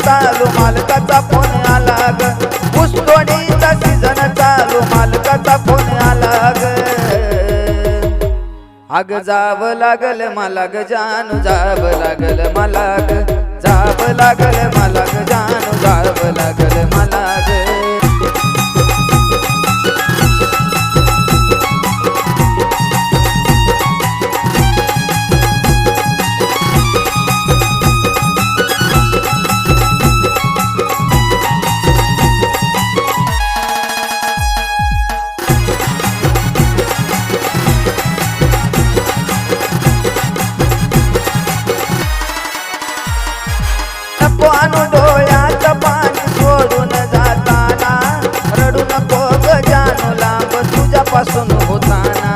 चालू मालकाचा फोन आला ग ऊसतोडीचा सीझन चालू मालकाचा फोन आला ग अग जाव लागल मला ग जानू जाव लागल मला ग जाव लागल मला ग जानू जाव लागल मला ग नको डोळ्याचं पाणी सोडून जाताना रडू नको ग जानू लांब तुझ्यापासून होताना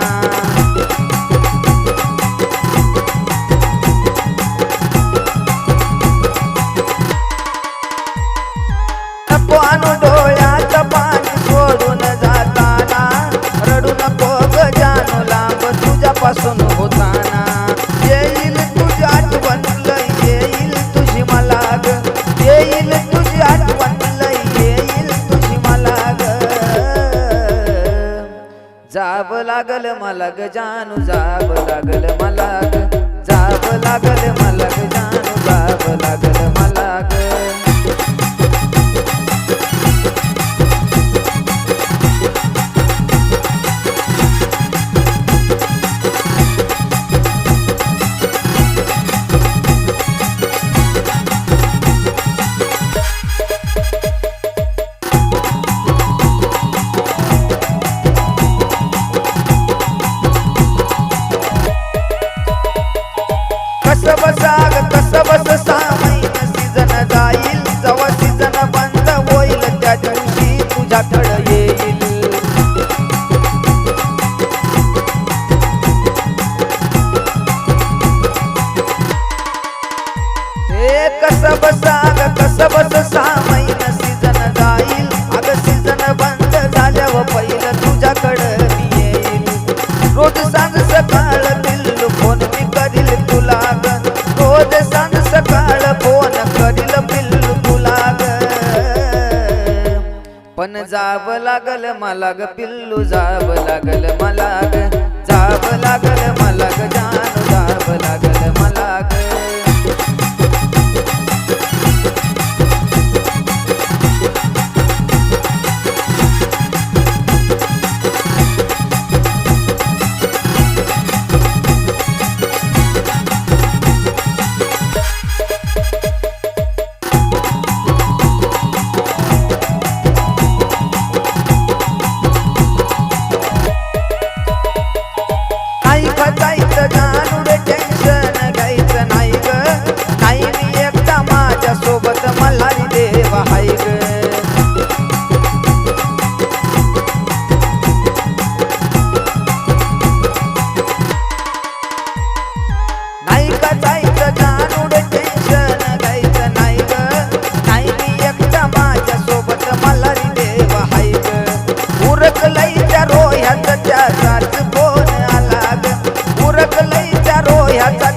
नको डोळ्याचं पाणी सोडून जाताना रडू नको ग जानू लांब तुझ्यापासून होताना येईल तुझी आठवण येईल तुझी मला ग येईल तुझी आठवण येईल तुझी मला ग जाव लागल मला ग जानू जाव लागल मला ग जाव लागल मला ग जानू जाव लागल मला ग कस बसाग कस बस सामैन सीजन जाईल जवा सीजन बंद होईल त्या दिवशी तुझ्याकडे येईल हे कस बसाग कस बस सामैन सीजन जाईल अग सीजन बंद झाल्यावर पहिलं तुझ्याकडे मी येईल रोज सांग सकाळ पिल्लू फोन मी करील तुला ग रोज सांग सकाळ फोन करील पिल्लू तुला ग पण जाव लागल मला ग पिल्लू जाव लागल मला ग जाव लागल मला ग जानू जाव लागल मला ग जायचं जानू रे टेन्शन घ्यायचं नाही ग नाही मी एकटा माझ्या सोबत मल्हारी देव हाय ग नाही का जायचं जानू रे टेन्शन घ्यायचं नाही ग नाही मी एकटा माझ्या सोबत मल्हारी देव हाय ग उरकलंय त्या रोह्याचं त्याचाच फोन आला ग उरकलंय त्या रोह्याचा